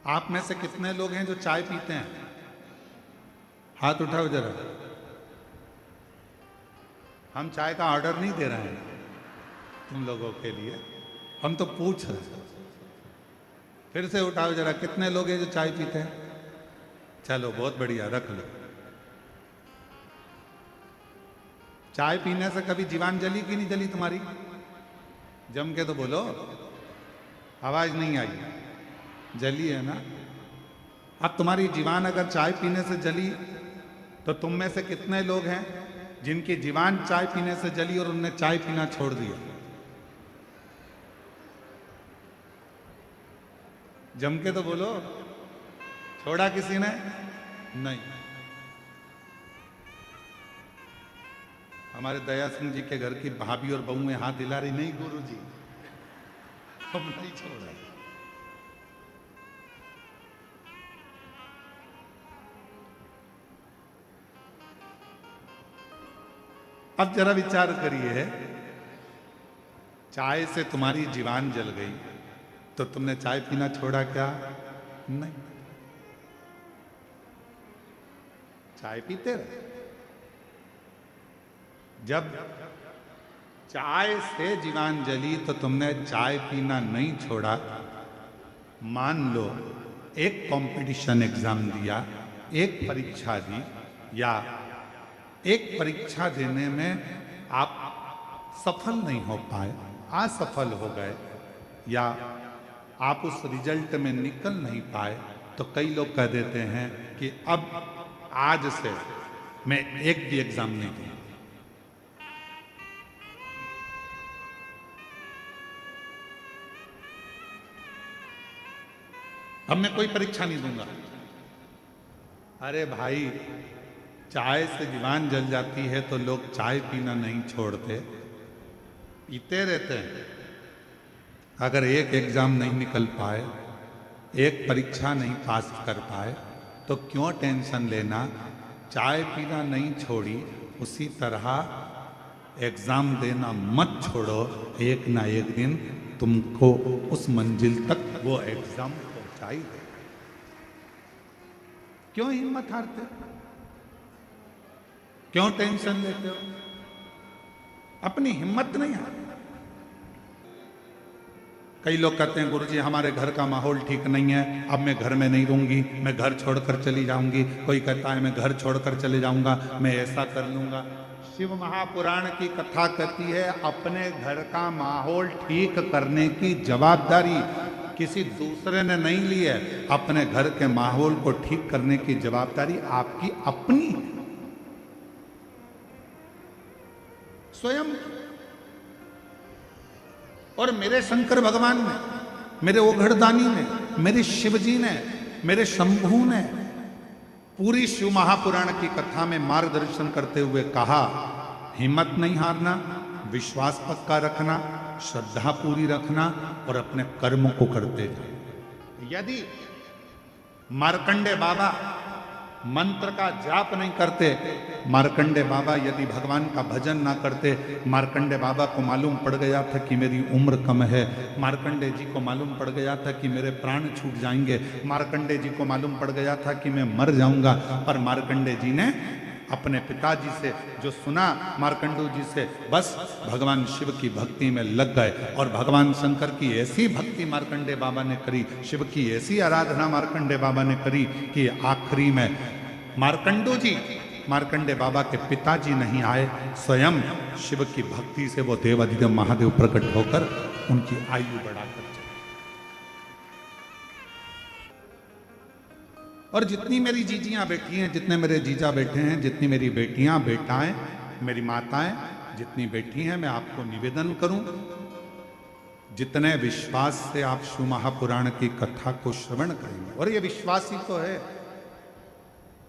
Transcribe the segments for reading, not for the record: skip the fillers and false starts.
आप में से कितने लोग हैं जो चाय पीते हैं? हाथ उठाओ जरा। हम चाय का ऑर्डर नहीं दे रहे हैं तुम लोगों के लिए, हम तो पूछ रहे हैं। फिर से उठाओ जरा, कितने लोग हैं जो चाय पीते हैं? चलो बहुत बढ़िया, रख लो। चाय पीने से कभी जीवान जली कि नहीं जली तुम्हारी? जम के तो बोलो, आवाज नहीं आई। जली है ना? अब तुम्हारी जीवान अगर चाय पीने से जली तो तुम में से कितने लोग हैं जिनकी जीवान चाय पीने से जली और उनने चाय पीना छोड़ दिया? जम के तो बोलो, छोड़ा किसी ने? नहीं। हमारे दया सिंह जी के घर की भाभी और बहू में हाथ दिला रही, नहीं गुरु जी हम नहीं छोड़ा। अब जरा विचार करिए, चाय से तुम्हारी जीवान जल गई तो तुमने चाय पीना छोड़ा क्या? नहीं, चाय पीते रहे। जब चाय से जीवान जली तो तुमने चाय पीना नहीं छोड़ा। मान लो एक कंपटीशन एग्जाम दिया, एक परीक्षा दी, या एक परीक्षा देने में आप सफल नहीं हो पाए, असफल हो गए, या आप उस रिजल्ट में निकल नहीं पाए, तो कई लोग कह देते हैं कि अब आज से मैं एक भी एग्जाम नहीं दूंगा। अब मैं कोई परीक्षा नहीं दूंगा। अरे भाई, चाय से जीवान जल जाती है तो लोग चाय पीना नहीं छोड़ते, पीते रहते हैं। अगर एक एग्जाम नहीं निकल पाए, एक परीक्षा नहीं पास कर पाए, तो क्यों टेंशन लेना? चाय पीना नहीं छोड़ी, उसी तरह एग्जाम देना मत छोड़ो। एक ना एक दिन तुमको उस मंजिल तक वो एग्जाम पहुंचाई दे। क्यों हिम्मत हारते हो? क्यों टेंशन लेते हो? अपनी हिम्मत नहीं हारते। कई लोग कहते हैं गुरुजी हमारे घर का माहौल ठीक नहीं है, अब मैं घर में नहीं रहूंगी, मैं घर छोड़कर चली जाऊंगी। कोई कहता है मैं घर छोड़कर चले जाऊंगा, मैं ऐसा कर लूंगा। शिव महापुराण की कथा कहती है अपने घर का माहौल ठीक करने की जवाबदारी किसी दूसरे ने नहीं ली है। अपने घर के माहौल को ठीक करने की जवाबदारी आपकी अपनी है, स्वयं। और मेरे शंकर भगवान ने, मेरे ओघड़दानी ने, मेरे शिवजी ने, मेरे शंभू ने पूरी शिव महापुराण की कथा में मार्गदर्शन करते हुए कहा, हिम्मत नहीं हारना, विश्वास पक्का रखना, श्रद्धा पूरी रखना और अपने कर्मों को करते जाओ। यदि मार्कंडे बाबा मंत्र का जाप नहीं करते, मार्कंडे बाबा यदि भगवान का भजन ना करते, मार्कंडे बाबा को मालूम पड़ गया था कि मेरी उम्र कम है, मार्कंडे जी को मालूम पड़ गया था कि मेरे प्राण छूट जाएंगे, मार्कंडे जी को मालूम पड़ गया था कि मैं मर जाऊंगा, पर मार्कंडे जी ने अपने पिताजी से जो सुना, मार्कंडू जी से, बस भगवान शिव की भक्ति में लग गए। और भगवान शंकर की ऐसी भक्ति मार्कंडे बाबा ने करी, शिव की ऐसी आराधना मार्कंडे बाबा ने करी कि आखिरी में मार्कंडू जी, मार्कंडे बाबा के पिताजी नहीं आए, स्वयं शिव की भक्ति से वो देवाधिदेव महादेव प्रकट होकर उनकी आयु बढ़ाकर चले। और जितनी मेरी जीजियां बैठी हैं, जितने मेरे जीजा बैठे हैं, जितनी मेरी बेटियां बेटाएं, मेरी माताएं जितनी बैठी हैं, मैं आपको निवेदन करूं, जितने विश्वास से आप शिव महापुराण की कथा को श्रवण करेंगे, और ये विश्वास ही तो है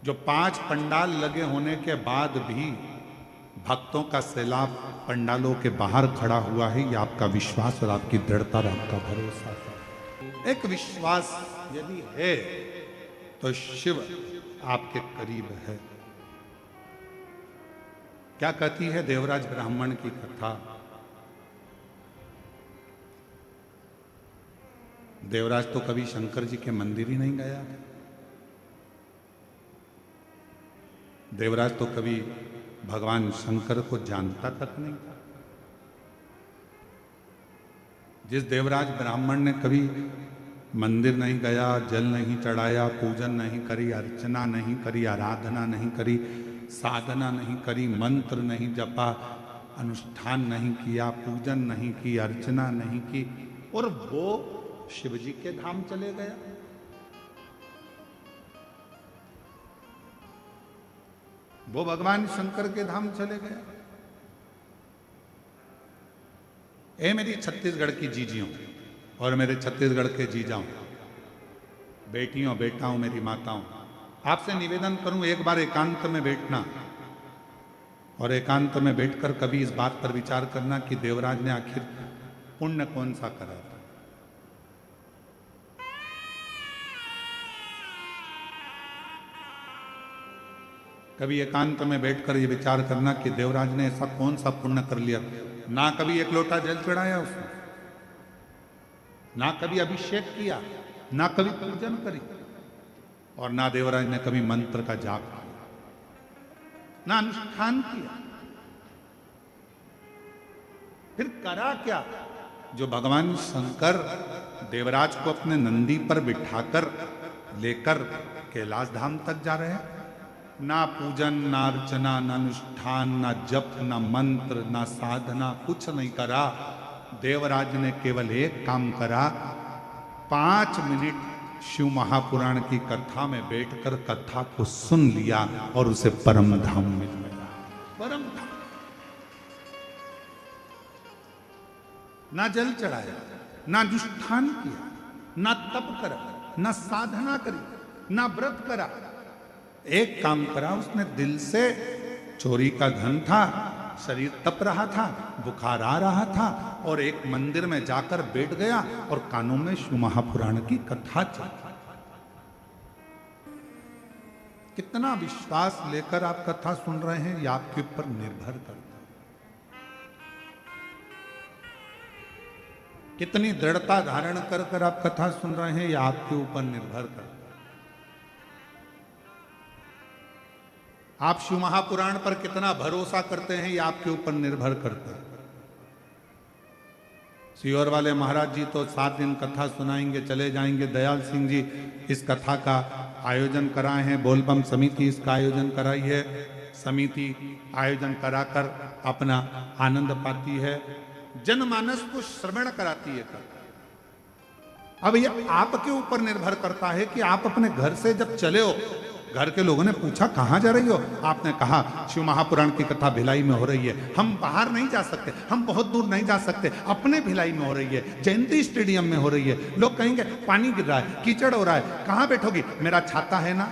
जो 5 पंडाल लगे होने के बाद भी भक्तों का सैलाब पंडालों के बाहर खड़ा हुआ है, ये आपका विश्वास और आपकी दृढ़ता और आपका भरोसा है। एक विश्वास यदि है तो शिव आपके करीब है। क्या कहती है देवराज ब्राह्मण की कथा? देवराज तो कभी शंकर जी के मंदिर ही नहीं गया। देवराज तो कभी भगवान शंकर को जानता तक नहीं था। जिस देवराज ब्राह्मण ने कभी मंदिर नहीं गया, जल नहीं चढ़ाया, पूजन नहीं करी, अर्चना नहीं करी, आराधना नहीं करी, साधना नहीं करी, मंत्र नहीं जपा, अनुष्ठान नहीं किया, पूजन नहीं की, अर्चना नहीं की, और वो शिव जी के धाम चले गया। वो भगवान शंकर के धाम चले गया। ए मेरी छत्तीसगढ़ की जीजियों और मेरे छत्तीसगढ़ के जीजाओं, बेटियों, बेटाओं, मेरी माताओं, आपसे निवेदन करूं, एक बार एकांत में बैठना और एकांत में बैठकर कभी इस बात पर विचार करना कि देवराज ने आखिर पुण्य कौन सा करा था। कभी एकांत में बैठकर ये विचार करना कि देवराज ने ऐसा कौन सा पुण्य कर लिया। ना कभी एक लोटा जल चढ़ाया उसने, ना कभी अभिषेक किया, ना कभी पूजन करी, और ना देवराज ने कभी मंत्र का जाप किया, ना अनुष्ठान किया। फिर करा क्या? जो भगवान शंकर देवराज को अपने नंदी पर बिठाकर लेकर कैलाश धाम तक जा रहे हैं, ना पूजन, ना अर्चना, ना अनुष्ठान, ना जप, ना मंत्र, ना साधना, कुछ नहीं करा। देवराज ने केवल एक काम करा, 5 मिनट शिव महापुराण की कथा में बैठकर कथा को सुन लिया और उसे परम धाम मिल गया। परम धाम। ना जल चढ़ाया, ना अनुष्ठान किया, ना तप करा, ना साधना करी, ना व्रत करा। एक काम करा उसने, दिल से, चोरी का धन था, शरीर तप रहा था, बुखार आ रहा था, और एक मंदिर में जाकर बैठ गया और कानों में शिव महापुराण की कथा चल। कितना विश्वास लेकर आप कथा सुन रहे हैं ये आपके ऊपर निर्भर करता है। कितनी दृढ़ता धारण कर कर आप कथा सुन रहे हैं ये आपके ऊपर निर्भर करता है। आप शिव महापुराण पर कितना भरोसा करते हैं ये आपके ऊपर निर्भर करता है। सीहोर वाले महाराज जी तो 7 दिन कथा सुनाएंगे, चले जाएंगे। दयाल सिंह जी इस कथा का आयोजन कराए हैं, बोलबम समिति इसका आयोजन कराई है, समिति आयोजन कराकर अपना आनंद पाती है, जनमानस को श्रवण कराती है। अब ये आपके ऊपर निर्भर करता है कि आप अपने घर से जब चले हो, घर के लोगों ने पूछा कहां जा रही हो, आपने कहा शिव महापुराण की कथा भिलाई में हो रही है, हम बाहर नहीं जा सकते, हम बहुत दूर नहीं जा सकते, अपने भिलाई में हो रही है, जयंती स्टेडियम में हो रही है। लोग कहेंगे पानी गिर रहा है, कीचड़ हो रहा है, कहां बैठोगी? मेरा छाता है ना,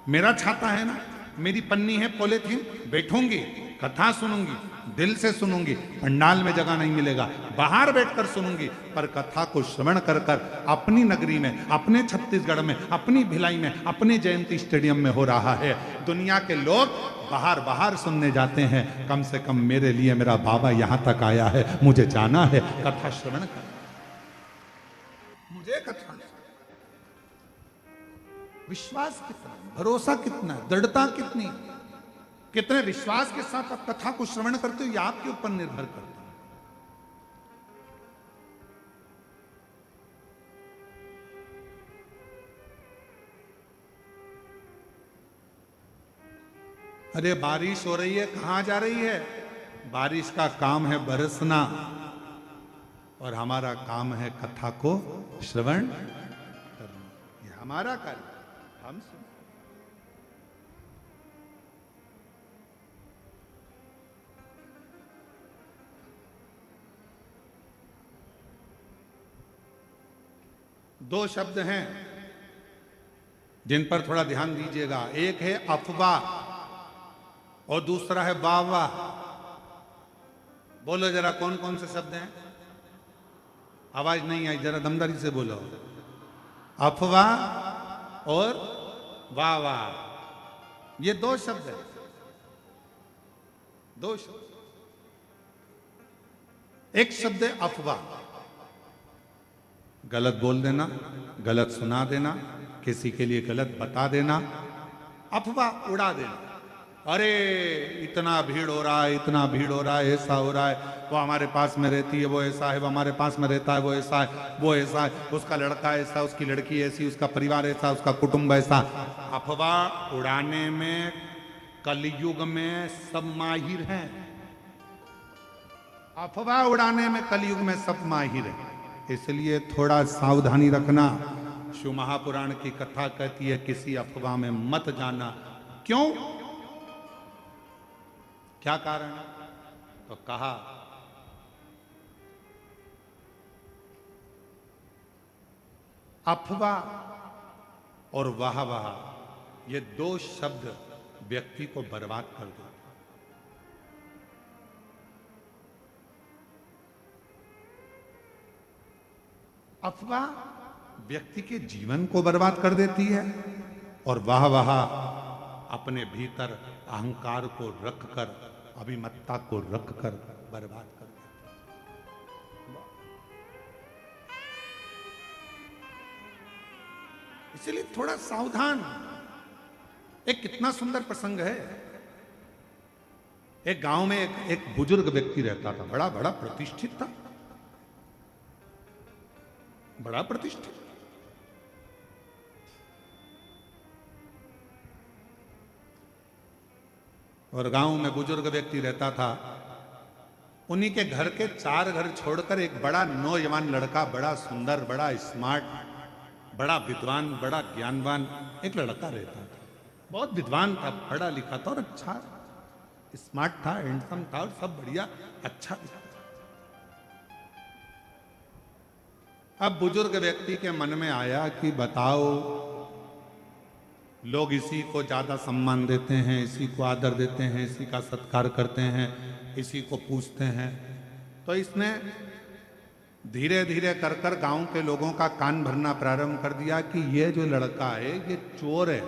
मेरा छाता है ना, मेरी पन्नी है पॉलीथीन, बैठूंगी, कथा सुनूंगी, दिल से सुनूंगी। पंडाल में जगह नहीं मिलेगा, बाहर बैठकर सुनूंगी, पर कथा को श्रवण कर कर अपनी नगरी में, अपने छत्तीसगढ़ में, अपनी भिलाई में, अपने जयंती स्टेडियम में हो रहा है। दुनिया के लोग बाहर बाहर सुनने जाते हैं, कम से कम मेरे लिए मेरा बाबा यहां तक आया है, मुझे जाना है, कथा श्रवण कर, मुझे कथा। विश्वास कितना, भरोसा कितना, दृढ़ता कितनी, कितने विश्वास के साथ आप कथा को श्रवण करते हो, यह आपके ऊपर निर्भर करता है। अरे बारिश हो रही है, कहां जा रही है? बारिश का काम है बरसना, और हमारा काम है कथा को श्रवण करना। ये हमारा कार्य, हम सुन। दो शब्द हैं जिन पर थोड़ा ध्यान दीजिएगा, एक है अफवाह और दूसरा है वाह वाह। बोलो जरा कौन कौन से शब्द हैं? आवाज नहीं आई, जरा दमदारी से बोलो। अफवाह और वाह वाह, ये 2 शब्द हैं, 2 शब्द। एक शब्द है अफवाह, गलत बोल देना, गलत सुना देना, किसी के लिए गलत बता देना, अफवाह उड़ा देना। अरे इतना भीड़ हो रहा है, इतना भीड़ हो रहा है, ऐसा हो रहा है, वो हमारे पास में रहती है, वो ऐसा है, वो हमारे पास में रहता है, वो ऐसा है, वो ऐसा है, उसका लड़का ऐसा, उसकी लड़की ऐसी, उसका परिवार ऐसा, उसका कुटुंब ऐसा। अफवाह उड़ाने में कलयुग में सब माहिर हैं। अफवाह उड़ाने में कलयुग में सब माहिर हैं। इसलिए थोड़ा सावधानी रखना। शिव महापुराण की कथा कहती है किसी अफवाह में मत जाना। क्यों? क्या कारण? तो कहा अफवाह और वाह वाह ये दो शब्द व्यक्ति को बर्बाद कर देते। अफवाह व्यक्ति के जीवन को बर्बाद कर देती है और वाह वाह अपने भीतर अहंकार को रखकर, अभिमत्ता को रखकर बर्बाद कर देती है। इसलिए थोड़ा सावधान। एक कितना सुंदर प्रसंग है। एक गांव में एक बुजुर्ग व्यक्ति रहता था, बड़ा बड़ा प्रतिष्ठित था, बड़ा प्रतिष्ठित। और गांव में बुजुर्ग व्यक्ति रहता था। उन्हीं के घर के 4 घर छोड़कर एक बड़ा नौजवान लड़का, बड़ा सुंदर, बड़ा स्मार्ट, बड़ा विद्वान, बड़ा ज्ञानवान एक लड़का रहता था। बहुत विद्वान था, पढ़ा लिखा था और अच्छा स्मार्ट था, हैंडसम था और सब बढ़िया अच्छा था। अब बुजुर्ग व्यक्ति के मन में आया कि बताओ, लोग इसी को ज्यादा सम्मान देते हैं, इसी को आदर देते हैं, इसी का सत्कार करते हैं, इसी को पूछते हैं। तो इसने धीरे धीरे कर कर गांव के लोगों का कान भरना प्रारंभ कर दिया कि ये जो लड़का है ये चोर है।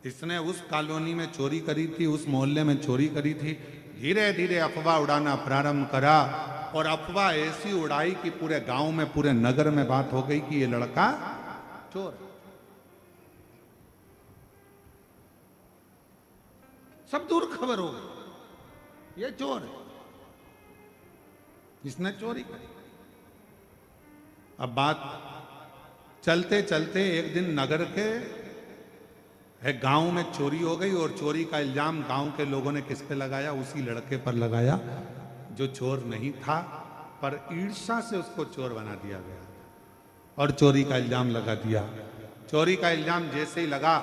इसने उस कॉलोनी में चोरी करी थी, उस मोहल्ले में चोरी करी थी। धीरे धीरे अफवाह उड़ाना प्रारंभ करा और अफवाह ऐसी उड़ाई कि पूरे गांव में, पूरे नगर में बात हो गई कि ये लड़का चोर है। सब दूर खबर हो गई, ये चोर है, इसने चोरी करी। अब बात चलते चलते एक दिन नगर के एक गांव में चोरी हो गई और चोरी का इल्जाम गांव के लोगों ने किस पे लगाया? उसी लड़के पर लगाया जो चोर नहीं था, पर ईर्ष्या से उसको चोर बना दिया गया और चोरी का इल्जाम लगा दिया। चोरी का इल्जाम जैसे ही लगा,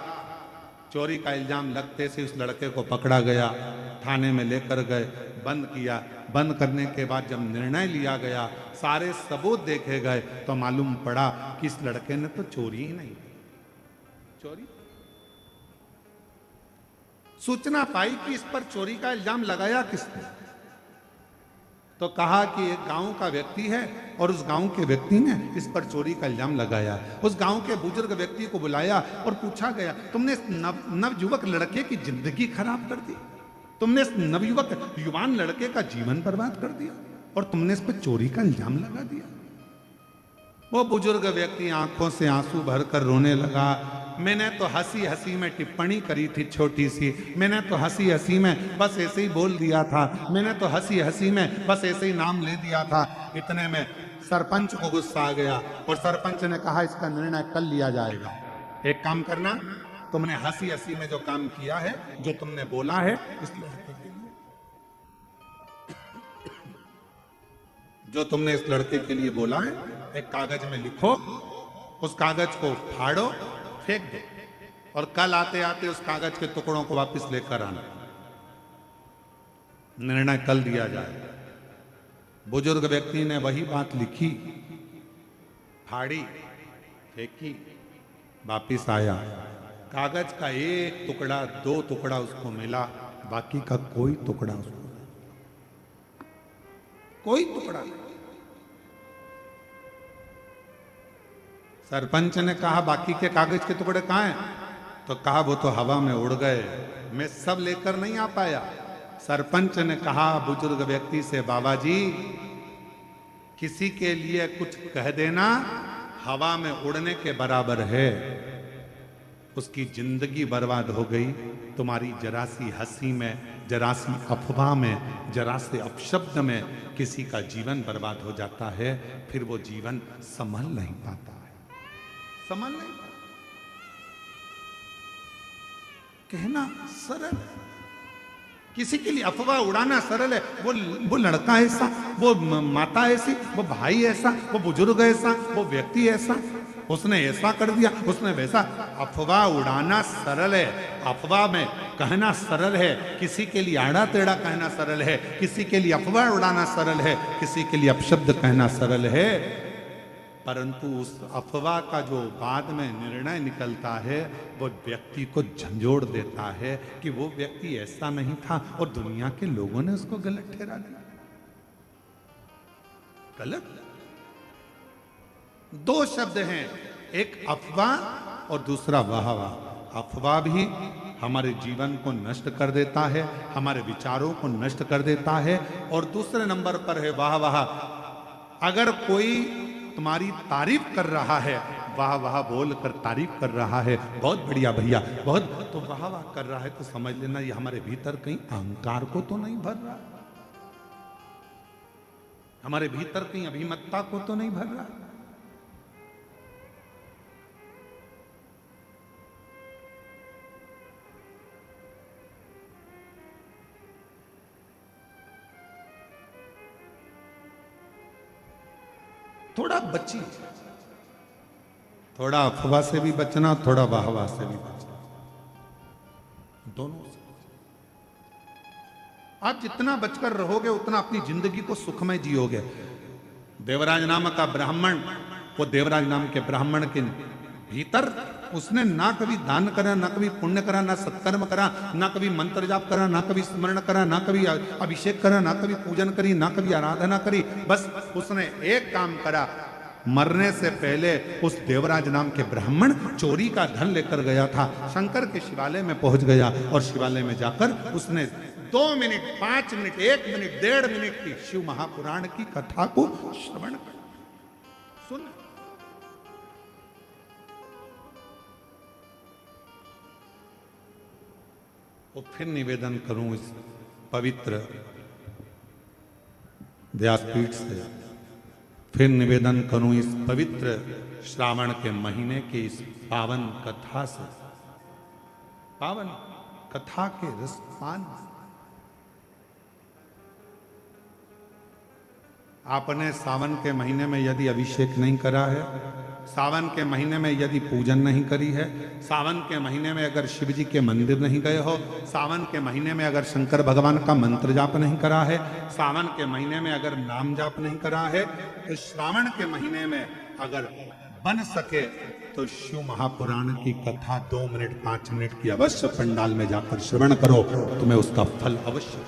चोरी का इल्जाम लगते से उस लड़के को पकड़ा गया, थाने में लेकर गए, बंद किया। बंद करने के बाद जब निर्णय लिया गया, सारे सबूत देखे गए, तो मालूम पड़ा कि इस लड़के ने तो चोरी ही नहीं, चोरी। सूचना पाई कि इस पर चोरी का इल्जाम लगाया किसने, तो कहा कि एक गांव का व्यक्ति है और उस गांव के व्यक्ति ने इस पर चोरी का इल्जाम लगाया। उस गांव के बुजुर्ग व्यक्ति को बुलाया और पूछा गया, तुमने इस नवयुवक लड़के की जिंदगी खराब कर दी, तुमने इस नवयुवक युवान लड़के का जीवन बर्बाद कर दिया और तुमने इस पर चोरी का इल्जाम लगा दिया। वो बुजुर्ग व्यक्ति आंखों से आंसू भरकर रोने लगा। मैंने तो हंसी हंसी में टिप्पणी करी थी छोटी सी, मैंने तो हंसी हंसी में बस ऐसे ही बोल दिया था, मैंने तो हंसी हंसी में बस ऐसे ही नाम ले दिया था। इतने में सरपंच को गुस्सा आ गया और सरपंच ने कहा इसका निर्णय कल लिया जाएगा। एक काम करना, तुमने हंसी हंसी में जो काम किया है, जो तुमने बोला है, इसलिए जो तुमने इस लड़के के लिए बोला है, एक कागज में लिखो, उस कागज को फाड़ो, फेंक दो और कल आते आते उस कागज के टुकड़ों को वापस लेकर आना। निर्णय कल दिया जाए। बुजुर्ग व्यक्ति ने वही बात लिखी, फाड़ी, फेंकी, वापिस आया। कागज का एक टुकड़ा, 2 टुकड़ा उसको मिला, बाकी का कोई टुकड़ा उसको, कोई टुकड़ा नहीं। सरपंच ने कहा बाकी के कागज के टुकड़े कहाँ हैं? तो कहा वो तो हवा में उड़ गए, मैं सब लेकर नहीं आ पाया। सरपंच ने कहा बुजुर्ग व्यक्ति से, बाबा जी किसी के लिए कुछ कह देना हवा में उड़ने के बराबर है। उसकी जिंदगी बर्बाद हो गई। तुम्हारी जरा सी हंसी में, जरा सी अफवाह में, जरा से अपशब्द में किसी का जीवन बर्बाद हो जाता है। फिर वो जीवन संभल नहीं पाता है, संभल नहीं पाता। कहना सरल है, किसी के लिए अफवाह उड़ाना सरल है। वो लड़का ऐसा, वो माता ऐसी, वो भाई ऐसा, वो बुजुर्ग ऐसा, वो व्यक्ति ऐसा, उसने ऐसा कर दिया, उसने वैसा। अफवाह उड़ाना सरल है, अफवाह में कहना सरल है। किसी के लिए आड़ा टेढ़ा कहना सरल है, किसी के लिए अफवाह उड़ाना सरल है, किसी के लिए अपशब्द कहना सरल है। परंतु उस अफवाह का जो बाद में निर्णय निकलता है वो व्यक्ति को झंझोड़ देता है कि वो व्यक्ति ऐसा नहीं था और दुनिया के लोगों ने उसको गलत ठहरा दिया। गलत दो शब्द हैं, एक अफवाह और दूसरा वाहवाह। अफवाह भी हमारे जीवन को नष्ट कर देता है, हमारे विचारों को नष्ट कर देता है। और दूसरे नंबर पर है वाहवाह। अगर कोई तुम्हारी तारीफ कर रहा है, वाह वाह बोल कर तारीफ कर रहा है, बहुत बढ़िया भैया, बहुत, तो वाह वाह कर रहा है तो समझ लेना ये हमारे भीतर कहीं अहंकार को तो नहीं भर रहा, हमारे भीतर कहीं अभिमतता को तो नहीं भर रहा। थोड़ा बची, थोड़ा अफवाह से भी बचना, थोड़ा वाहवाह से भी बचना, दोनों से। आप जितना बचकर रहोगे उतना अपनी जिंदगी को सुखमय जियोगे। देवराज नाम का ब्राह्मण, वो देवराज नाम के ब्राह्मण के भीतर उसने ना कभी दान करा, ना कभी पुण्य करा, ना सत्कर्म करा, ना कभी मंत्र जाप करा, ना कभी स्मरण करा, ना कभी अभिषेक करा, ना कभी पूजन करी, ना कभी आराधना करी। बस उसने एक काम करा, मरने से पहले उस देवराज नाम के ब्राह्मण चोरी का धन लेकर गया था, शंकर के शिवालय में पहुंच गया और शिवालय में जाकर उसने 2 मिनट, 5 मिनट, 1 मिनट, 1.5 मिनट की शिव महापुराण की कथा को श्रवण कर सुन। और फिर निवेदन करूं इस पवित्र व्यासपीठ से, फिर निवेदन करूं इस पवित्र श्रावण के महीने की इस पावन कथा से, पावन कथा के रसपान। आपने सावन के महीने में यदि अभिषेक नहीं करा है, सावन के महीने में यदि पूजन नहीं करी है, सावन के महीने में अगर शिव जी के मंदिर नहीं गए हो, सावन के महीने में अगर शंकर भगवान का मंत्र जाप नहीं करा है, सावन के महीने में अगर नाम जाप नहीं करा है, तो श्रावण के महीने में अगर बन सके तो शिव महापुराण की कथा 2 मिनट 5 मिनट की अवश्य पंडाल में जाकर श्रवण करो, तुम्हें उसका फल अवश्य